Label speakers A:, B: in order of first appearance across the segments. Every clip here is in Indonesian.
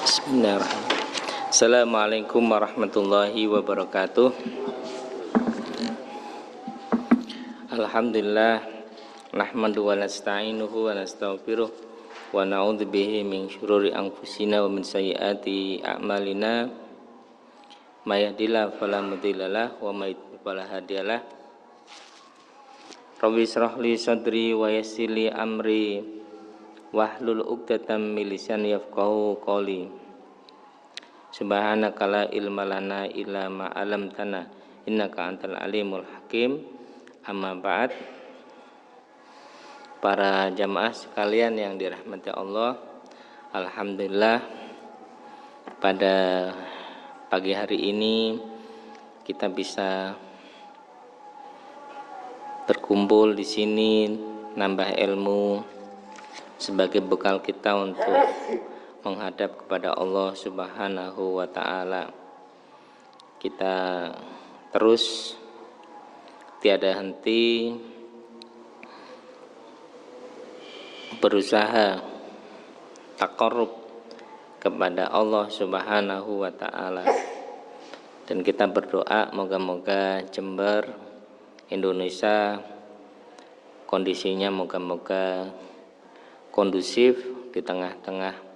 A: Bismillahirrahmanirrahim. Assalamualaikum warahmatullahi wabarakatuh. Alhamdulillah nahmadu wa nasta'inuhu wa nastaghfiruh wa na'udzu bihi min syururi anfusina wa min sayyiati a'malina may yahdihillahu fala mudhillalah wa may yudhlil fala hadiyalah. Rabbi shrah li sadri wa yassir li amri wahlul 'uqdatam min lisani yafqahu qawli. Subhanaka la ilma lana illa ma 'allamtana innaka antal alimul hakim. Amma ba'd. Para jamaah sekalian yang dirahmati Allah, alhamdulillah pada pagi hari ini kita bisa berkumpul di sini nambah ilmu sebagai bekal kita untuk menghadap kepada Allah Subhanahu wa ta'ala. Kita terus tiada henti berusaha taqarrub kepada Allah Subhanahu wa ta'ala. Dan kita berdoa moga-moga Jember, Indonesia kondisinya moga-moga kondusif di tengah-tengah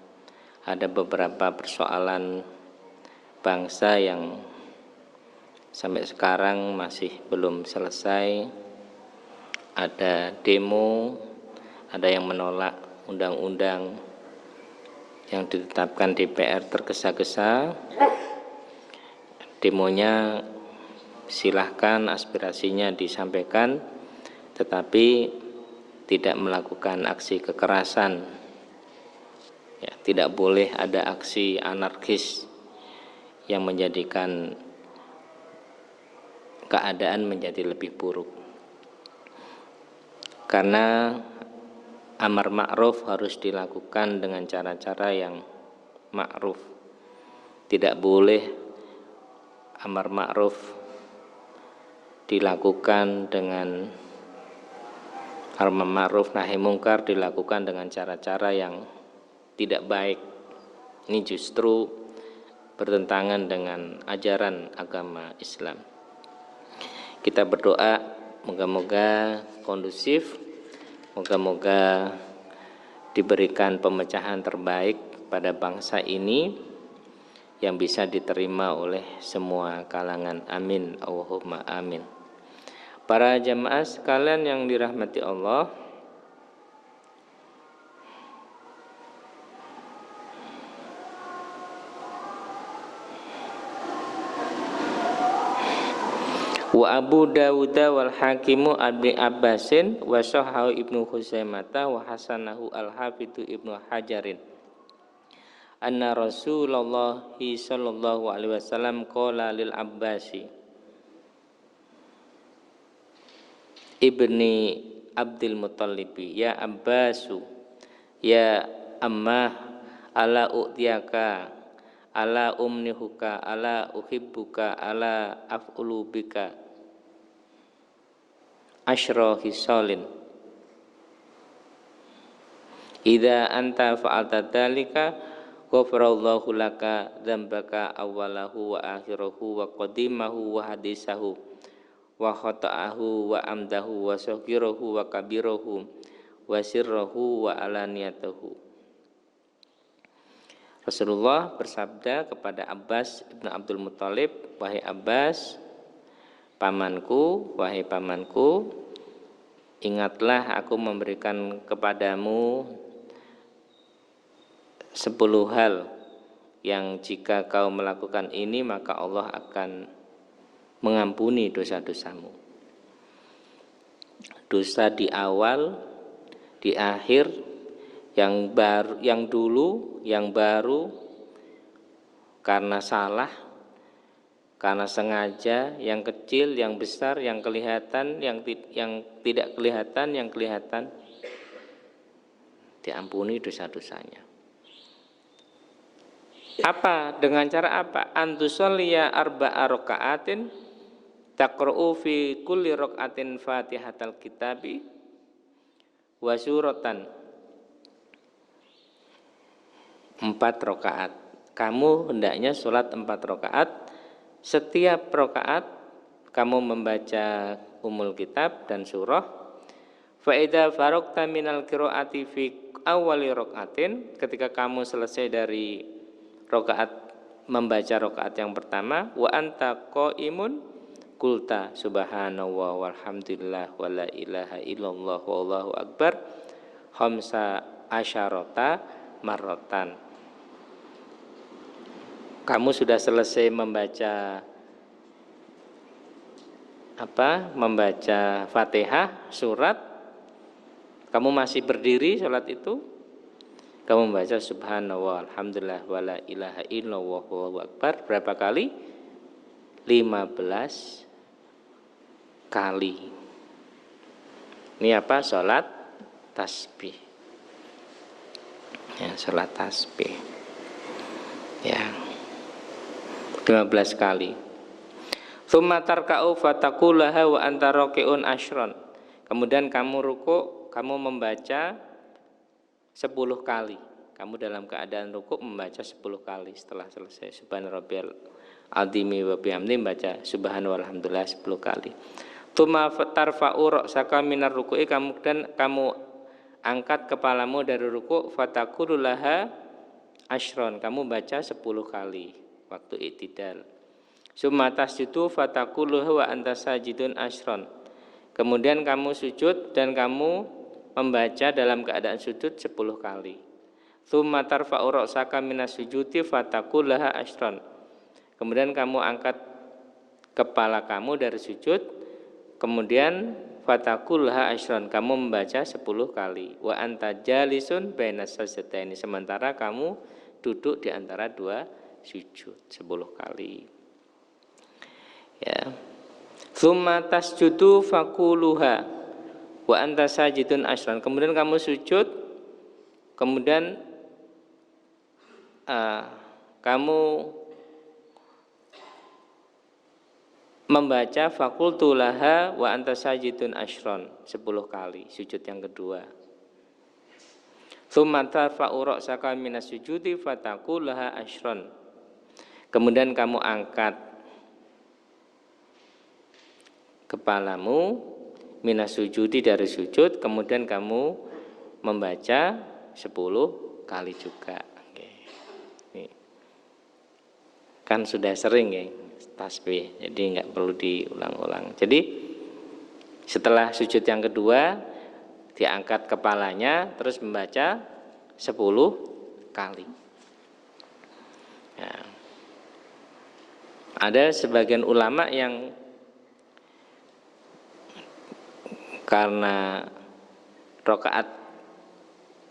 A: ada beberapa persoalan bangsa yang sampai sekarang masih belum selesai. Ada demo, ada yang menolak undang-undang yang ditetapkan DPR tergesa-gesa. Demonya silahkan, aspirasinya disampaikan, tetapi tidak melakukan aksi kekerasan. Ya, tidak boleh ada aksi anarkis yang menjadikan keadaan menjadi lebih buruk. Karena amar ma'ruf harus dilakukan dengan cara-cara yang ma'ruf. Tidak boleh amar ma'ruf dilakukan dengan amar ma'ruf nahi mungkar dilakukan dengan cara-cara yang tidak baik. Ini justru bertentangan dengan ajaran agama Islam. Kita berdoa moga-moga kondusif, moga-moga diberikan pemecahan terbaik pada bangsa ini yang bisa diterima oleh semua kalangan. Amin, Allahumma amin. Para jamaah sekalian yang dirahmati Allah, wa Abu Dawud wal Hakimu Abi Abbasin wa Sahahu Ibnu Khuzaimah wa Hasanahu al-Hafidhu Ibnu Hajarin anna Rasulullah sallallahu alaihi wasallam qala lil Abbasi ibni Abdul Muttalibi ya Abbasu ya ammah ala u'tiyaka ala umnihuka ala uhibbuka ala af'ulu bika asyra hisalin idza anta fa'alta dzalika ghafarallahu laka dzambaka awwalahu wa akhirahu wa qadimahu wa hadisahu wa khata'ahu wa amdahu wa saghirahu wa kabirahu wa sirrahu wa alaniyatahu. Rasulullah bersabda kepada Abbas ibnu Abdul Muttalib, wahai Abbas, pamanku, wahai pamanku, ingatlah aku memberikan kepadamu 10 hal yang jika kau melakukan ini maka Allah akan mengampuni dosa-dosamu. Dosa di awal, di akhir, yang baru, yang dulu, yang baru, karena salah, karena sengaja, yang kecil, yang besar, yang kelihatan, yang tidak kelihatan, yang kelihatan, diampuni dosa-dosanya. Apa? Dengan cara apa? Antusolliya arba'a raka'atin taqra'u fi kulli raka'atin fatihatal kitabi wa suratan 4 rakaat kamu hendaknya sholat 4 rakaat. Setiap rakaat kamu membaca Ummul Kitab dan surah. Fa idza faragta minal qiraati fi awwali rakaatin, ketika kamu selesai dari rakaat membaca rakaat yang pertama, wa anta qaimun qulta subhanallah walhamdulillah wala ilaha illallah wallahu akbar khamsa asyarata marratan. Kamu sudah selesai membaca membaca Fatihah, surat, kamu masih berdiri sholat itu, kamu membaca subhanallah alhamdulillah wala ilaha illallah wallahu akbar berapa kali? 15 kali. Ini apa? Sholat tasbih. Ya, sholat tasbih. Ya. 15 kali. Tsumma tarka'u fataqulaha wa anta raqi'un asyron. Kemudian kamu ruku', kamu membaca 10 kali. Kamu dalam keadaan ruku' membaca 10 kali setelah selesai subhana rabbiyal azimi wa bihamdi, membaca subhana walhamdulillah 10 kali. Tsumma tarfa'u ra'saka minar ruku'i, kemudian kamu angkat kepalamu dari ruku', fataqulaha asyron. Kamu baca 10 kali waktu i'tidal. Summa tasjudu fataquluhu wa anta sajidun asyron. Kemudian kamu sujud dan kamu membaca dalam keadaan sujud 10 kali. Summa tarfa'u ra'saka minas sujudi fataqulaha asyron. Kemudian kamu angkat kepala kamu dari sujud, kemudian fataqulaha asyron, kamu membaca 10 kali. Wa anta jalisun bainas sajdataini, sementara kamu duduk di antara 2 sujud 10 kali. Ya. Tsumma tasjudu faquluha wa anta sajidun asyran. Kemudian kamu sujud, kemudian kamu membaca faqultu laha wa anta sajidun asyran 10 kali, sujud yang kedua. Tsumma tarfa'u ra'saka minas sujudi fataqulaha asyran. Kemudian kamu angkat kepalamu minas sujudi dari sujud, kemudian kamu membaca 10 kali juga. Oke. Kan sudah sering ya tasbih, jadi enggak perlu diulang-ulang. Jadi setelah sujud yang kedua diangkat kepalanya, terus membaca 10 kali. Ya. Ada sebagian ulama yang karena rakaat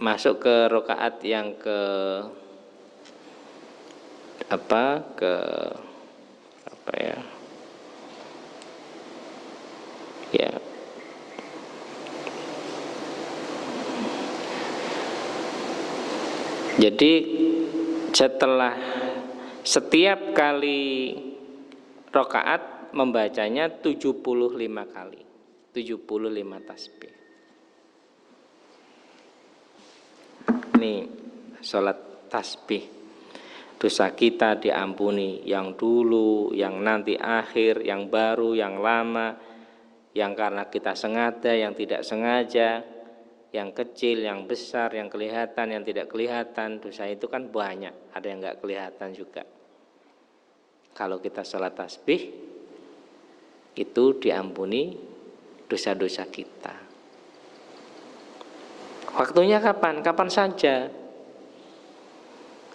A: masuk ke rakaat yang ke jadi setelah setiap kali rakaat membacanya 75 kali, 75 tasbih. Ini sholat tasbih. Dosa kita diampuni, yang dulu, yang nanti akhir, yang baru, yang lama, yang karena kita sengaja, yang tidak sengaja, yang kecil, yang besar, yang kelihatan, yang tidak kelihatan. Dosa itu kan banyak, ada yang enggak kelihatan juga. Kalau kita sholat tasbih, itu diampuni dosa-dosa kita. Waktunya kapan? Kapan saja.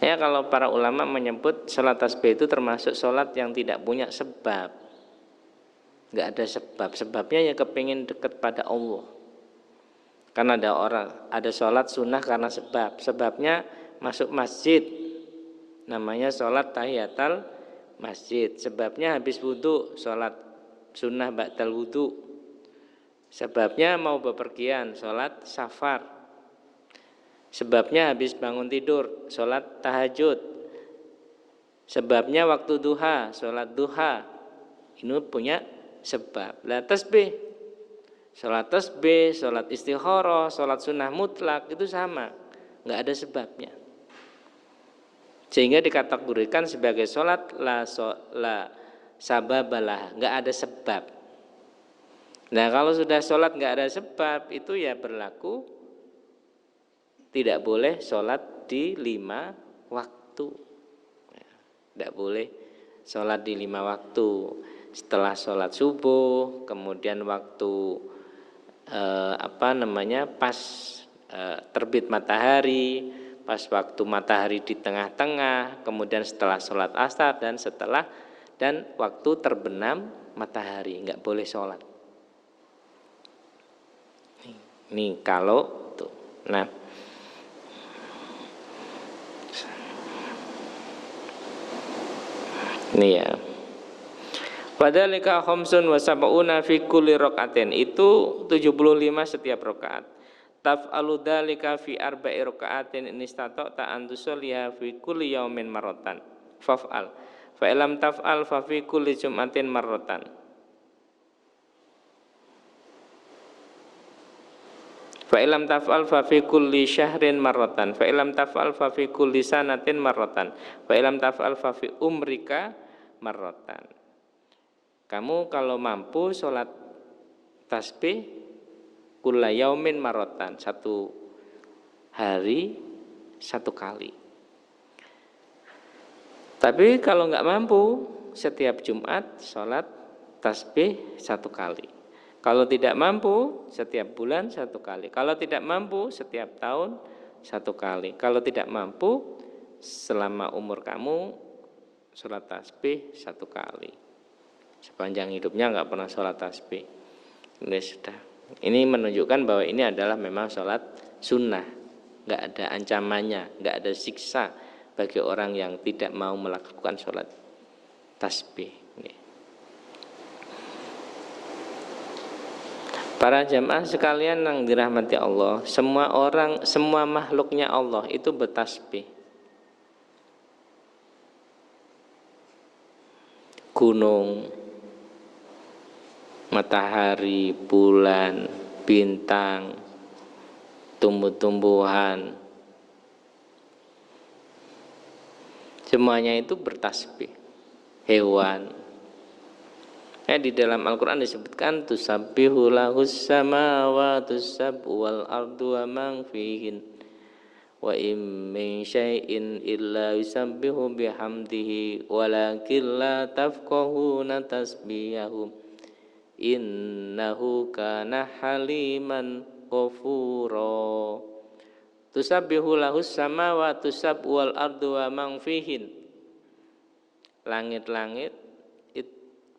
A: Ya, kalau para ulama menyebut sholat tasbih itu termasuk sholat yang tidak punya sebab. Enggak ada sebab. Sebabnya ya kepingin dekat pada Allah. Karena ada sholat sunnah karena sebab. Sebabnya masuk masjid, namanya sholat tahiyatul masjid. Sebabnya habis wudu, sholat sunnah ba'dal wudu. Sebabnya mau bepergian, sholat safar. Sebabnya habis bangun tidur, sholat tahajud. Sebabnya waktu duha, sholat duha. Ini punya sebab. Lah tasbih, sholat tasbih, sholat istikharah, sholat sunnah mutlak itu sama, nggak ada sebabnya. Sehingga dikategorikan sebagai sholat la sababalah, nggak ada sebab. Nah kalau sudah sholat nggak ada sebab, itu ya berlaku tidak boleh sholat di 5 waktu. Tidak boleh sholat di 5 waktu. Setelah sholat subuh, kemudian waktu pas terbit matahari, pas waktu matahari di tengah-tengah, kemudian setelah sholat asar dan waktu terbenam matahari, nggak boleh sholat. Ini kalau tuh. Nah, ini ya. Fadzalika khamsun wa sab'una fi kulli rakaatin, itu 75 setiap rakaat. Taf'alu dzalika fi arba'i rakaatin in istata'ta an tusalliha fi kulli yaumin marratan. Faf'al. Fa illam taf'al fa fi kulli jum'atin marratan. Fa illam taf'al fa fi kulli syahrin marratan. Fa illam taf'al fa fi kulli sanatin marratan. Fa illam taf'al fa fi umrika marratan. Kamu kalau mampu sholat tasbih kulla yaumin marratan, 1 hari 1 kali. Tapi kalau nggak mampu, setiap Jumat sholat tasbih 1 kali. Kalau tidak mampu, setiap bulan 1 kali. Kalau tidak mampu, setiap tahun 1 kali. Kalau tidak mampu, selama umur kamu sholat tasbih 1 kali. Sepanjang hidupnya nggak pernah sholat tasbih. Ini sudah. Ini menunjukkan bahwa ini adalah memang sholat sunnah. Nggak ada ancamannya, nggak ada siksa bagi orang yang tidak mau melakukan sholat tasbih. Para jamaah sekalian yang dirahmati Allah, semua makhluknya Allah itu bertasbih. Gunung, matahari, bulan, bintang, tumbuh-tumbuhan, semuanya itu bertasbih. Hewan. Di dalam Al-Quran disebutkan tusabbihu lahus samawati sab'u wal ardu wa man fihin wa im min syai'in illa yusabbihu bihamdihi walakin la tafqahuna tasbihahum innahu kana haliman ghafura. Tusabbihu lahus samawati sab'u wal ardu wa man fihin. Langit-langit,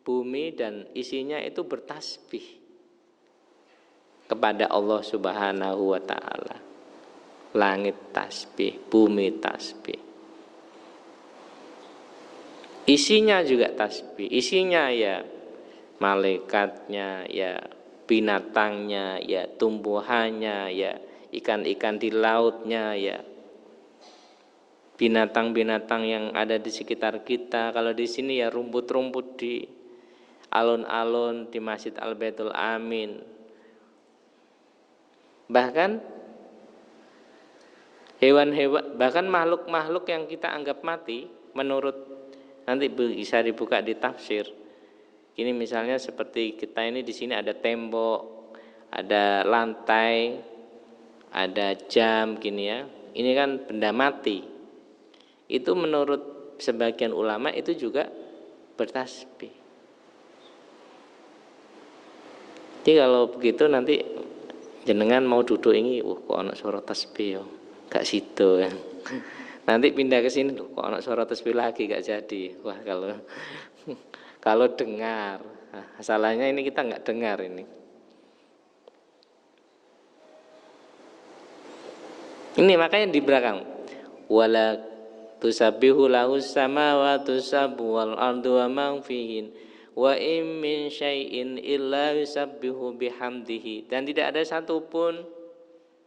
A: bumi dan isinya itu bertasbih kepada Allah Subhanahu wa ta'ala. Langit tasbih, bumi tasbih, isinya juga tasbih. Isinya ya malaikatnya, ya binatangnya, ya tumbuhannya, ya ikan-ikan di lautnya, ya binatang-binatang yang ada di sekitar kita. Kalau di sini ya rumput-rumput di alun-alun, di Masjid Al-Baitul Amin. Bahkan hewan-hewan, bahkan makhluk-makhluk yang kita anggap mati, menurut nanti bisa dibuka di tafsir. Ini misalnya seperti kita ini di sini ada tembok, ada lantai, ada jam gini ya. Ini kan benda mati. Itu menurut sebagian ulama itu juga bertasbih. Jadi kalau begitu nanti jenengan mau duduk ini, kok ana suara tasbih yo, gak sido ya. Nanti pindah ke sini, kok ana suara tasbih lagi, gak jadi. Wah kalau dengar, masalahnya ini kita nggak dengar ini. Ini makanya di belakang, wala tusabbihu lahus samawati sab'u wal ardu wa man fihin. Wa in min syai'in illa yusabbihu bihamdihi. Dan tidak ada satupun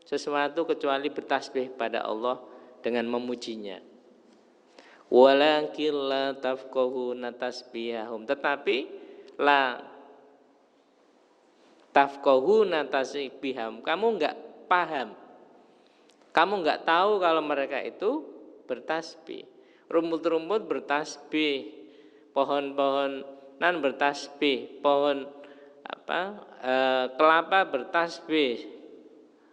A: sesuatu kecuali bertasbih pada Allah dengan memujinya. Walakin la tafqahuna tasbihahum. Tetapi la tafqahuna tasbihahum. Kamu enggak paham. Kamu enggak tahu kalau mereka itu bertasbih. rumput-rumput bertasbih, pohon-pohonan bertasbih, pohon kelapa bertasbih,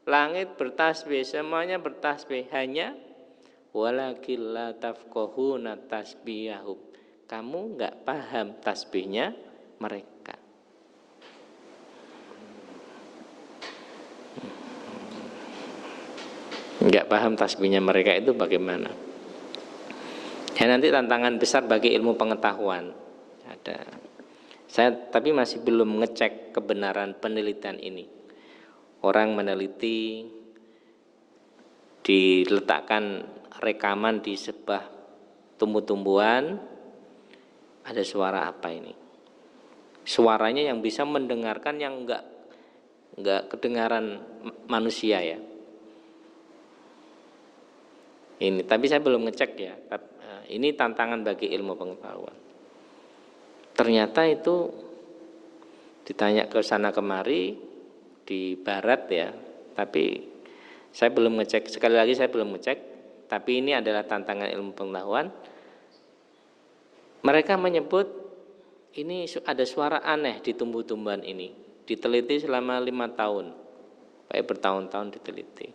A: langit bertasbih, semuanya bertasbih. Hanya walakin la tafqahuna tasbihahum, kamu enggak paham tasbihnya mereka. Enggak paham tasbihnya mereka itu bagaimana. Ya nanti tantangan besar bagi ilmu pengetahuan ada. Saya tapi masih belum ngecek kebenaran penelitian ini. Orang meneliti, diletakkan rekaman di sebuah tumbuh-tumbuhan, ada suara apa ini? Suaranya yang bisa mendengarkan yang enggak kedengaran manusia ya. Ini tapi saya belum ngecek ya. Ini tantangan bagi ilmu pengetahuan. Ternyata itu ditanya ke sana kemari di barat ya, tapi saya belum ngecek, sekali lagi saya belum ngecek, tapi ini adalah tantangan ilmu pengetahuan. Mereka menyebut ini ada suara aneh di tumbuh-tumbuhan ini, diteliti selama 5 tahun, kayak bertahun-tahun diteliti.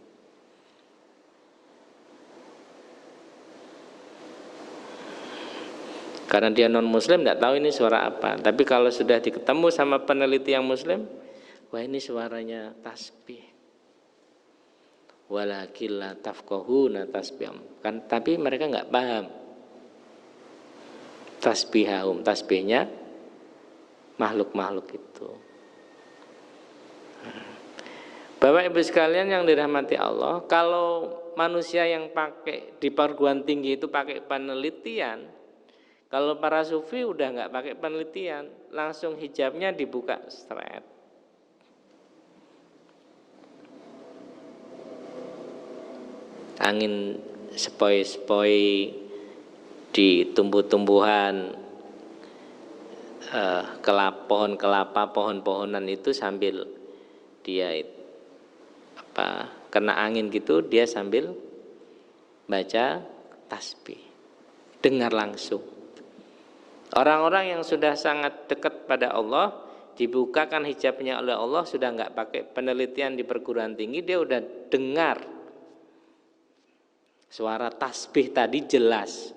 A: Karena dia non muslim tidak tahu ini suara apa. Tapi kalau sudah diketemu sama peneliti yang muslim, wah ini suaranya tasbih. Walakin la tafqahuna tasbihahum. Kan tapi mereka enggak paham. Tasbihahum, tasbihnya makhluk-makhluk itu. Bapak Ibu sekalian yang dirahmati Allah, kalau manusia yang pakai di perguruan tinggi itu pakai penelitian, kalau para sufi udah nggak pakai penelitian, langsung hijabnya dibuka straight. Angin sepoi-sepoi di tumbuh-tumbuhan, pohon-kelapa, pohon-pohonan itu sambil dia kena angin gitu, dia sambil baca tasbih, dengar langsung. Orang-orang yang sudah sangat dekat pada Allah, dibukakan hijabnya oleh Allah, sudah enggak pakai penelitian di perguruan tinggi, dia udah dengar suara tasbih tadi jelas,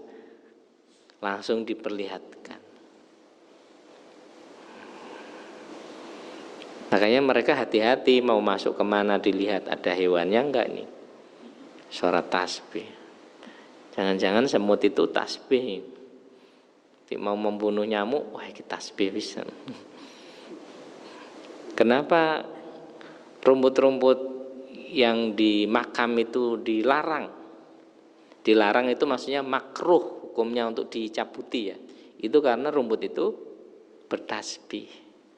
A: langsung diperlihatkan. Makanya mereka hati-hati mau masuk kemana, dilihat ada hewannya enggak nih, suara tasbih. Jangan-jangan semut itu tasbih, mau membunuh nyamuk, wah kita tasbih bisa. Kenapa rumput-rumput yang di makam itu dilarang? Dilarang itu maksudnya makruh, hukumnya untuk dicabuti ya. Itu karena rumput itu bertasbih,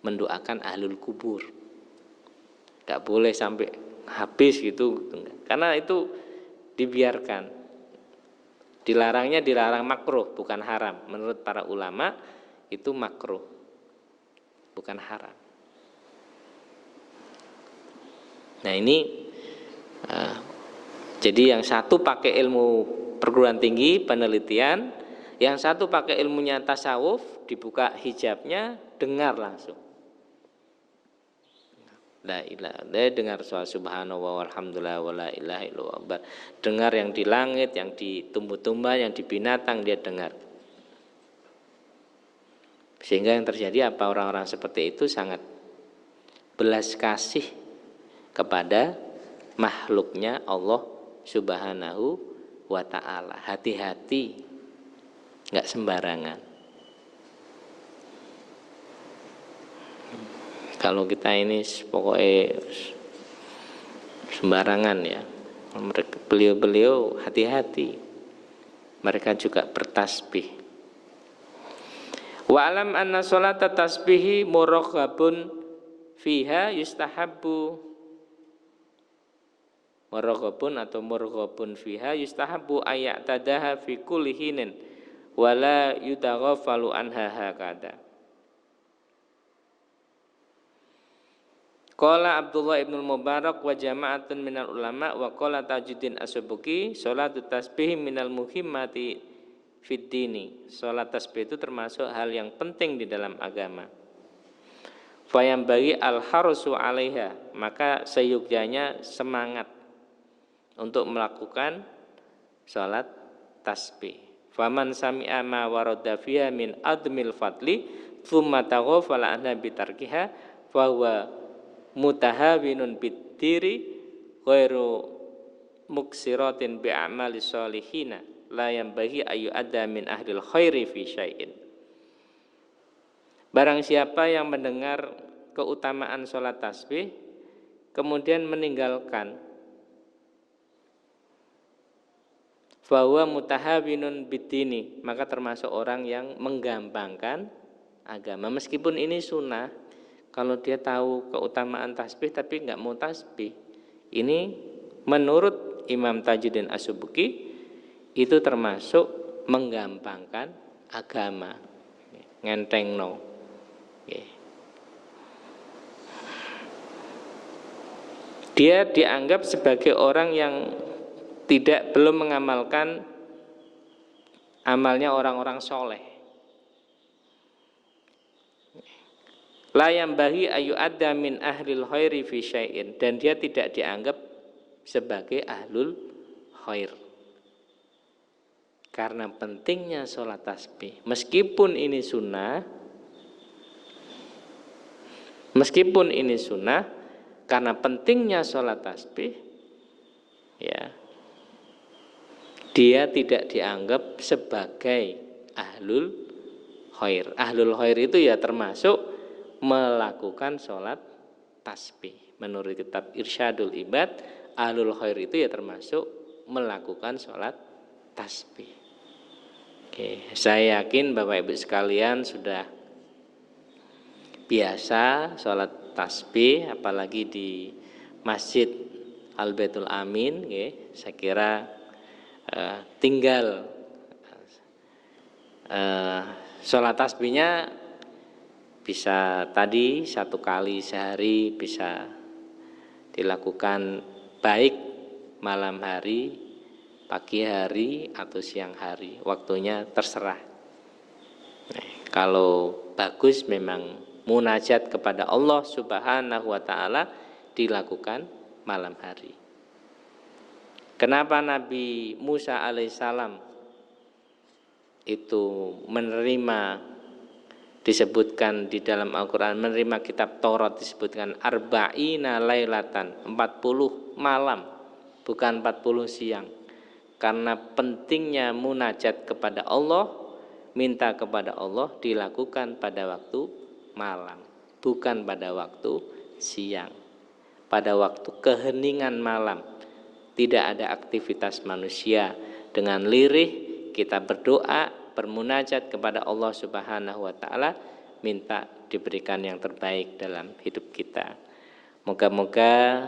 A: mendoakan ahlul kubur. Gak boleh sampai habis gitu, karena itu dibiarkan. Dilarangnya dilarang makruh, bukan haram. Menurut para ulama itu makruh, bukan haram. Nah ini jadi yang satu pakai ilmu perguruan tinggi penelitian, yang satu pakai ilmunya tasawuf, dibuka hijabnya, dengar langsung. La ilaha, dia dengar soal subhanallah walhamdulillah wala ilaha illallah. Dengar yang di langit, yang di tumbuh-tumbuhan, yang di binatang, dia dengar. Sehingga yang terjadi apa, orang-orang seperti itu sangat belas kasih kepada makhluknya Allah Subhanahu wa ta'ala. Hati-hati, enggak sembarangan. Kalau kita ini pokoknya sembarangan ya, beliau-beliau hati-hati, mereka juga bertasbih. Wa alam anna sholata tasbihi muraghabun fiha yustahabbu, muraghabun atau murghabun fiha yustahabbu ayatadaha fi kulli hinin wala yutaghafalu anha hakada. Qala Abdullah ibn Mubarak wa jama'atun minal ulama wa qala Tajuddin As-Subuki sholatu tasbih minal muhimmati fid dini. Salat tasbih itu termasuk hal yang penting di dalam agama. Fayam bagi al-harsu 'alaiha, maka seyogyanya semangat untuk melakukan salat tasbih. Faman sami'a ma warada fiha min admil fadli tsumma taghafala anha bitarkiha fa huwa mutahawinun bid-diri ghairu muksiratin bi a'mali sholihina la yanbaghi ayu adda min ahlil khairi fi syai'in. Barang siapa yang mendengar keutamaan sholat tasbih kemudian meninggalkan, bahwa mutahawinun bidini, maka termasuk orang yang menggampangkan agama. Meskipun ini sunnah, kalau dia tahu keutamaan tasbih tapi nggak mau tasbih, ini menurut Imam Tajuddin As-Subki itu termasuk menggampangkan agama, ngentengno. Dia dianggap sebagai orang yang belum mengamalkan amalnya orang-orang soleh. La yambahi ayu adda min ahlil khairi fi syai'in, dan dia tidak dianggap sebagai ahlul khair. Karena pentingnya sholat tasbih, meskipun ini sunnah, karena pentingnya sholat tasbih, ya, dia tidak dianggap sebagai ahlul khair. Ahlul khair itu ya termasuk melakukan sholat tasbih. Menurut kitab Irsyadul Ibad, ahlul khair itu ya termasuk melakukan sholat tasbih. Oke, saya yakin Bapak Ibu sekalian sudah biasa sholat tasbih, apalagi di Masjid Al-Baitul Amin. Saya kira tinggal sholat tasbihnya bisa tadi 1 kali sehari, bisa dilakukan baik malam hari, pagi hari atau siang hari, waktunya terserah. Kalau bagus memang munajat kepada Allah Subhanahu wa ta'ala dilakukan malam hari. Kenapa Nabi Musa alaihissalam itu disebutkan di dalam Al-Quran, menerima kitab Taurat disebutkan arba'ina lailatan, 40 malam, bukan 40 siang. Karena pentingnya munajat kepada Allah, minta kepada Allah dilakukan pada waktu malam, bukan pada waktu siang. Pada waktu keheningan malam, tidak ada aktivitas manusia, dengan lirih kita berdoa, bermunajat kepada Allah Subhanahu wa ta'ala, minta diberikan yang terbaik dalam hidup kita. Moga-moga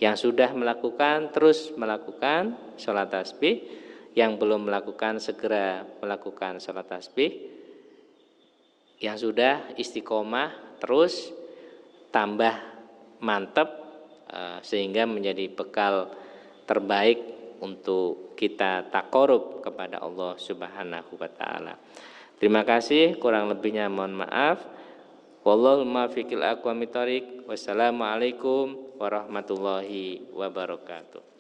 A: yang sudah melakukan terus melakukan sholat tasbih, yang belum melakukan segera melakukan sholat tasbih, yang sudah istiqomah terus tambah mantap sehingga menjadi bekal terbaik untuk kita taqarrub kepada Allah Subhanahu wa ta'ala. Terima kasih, kurang lebihnya mohon maaf. Wallahul muwaffiq ila aqwamit thoriq. Wassalamualaikum warahmatullahi wabarakatuh.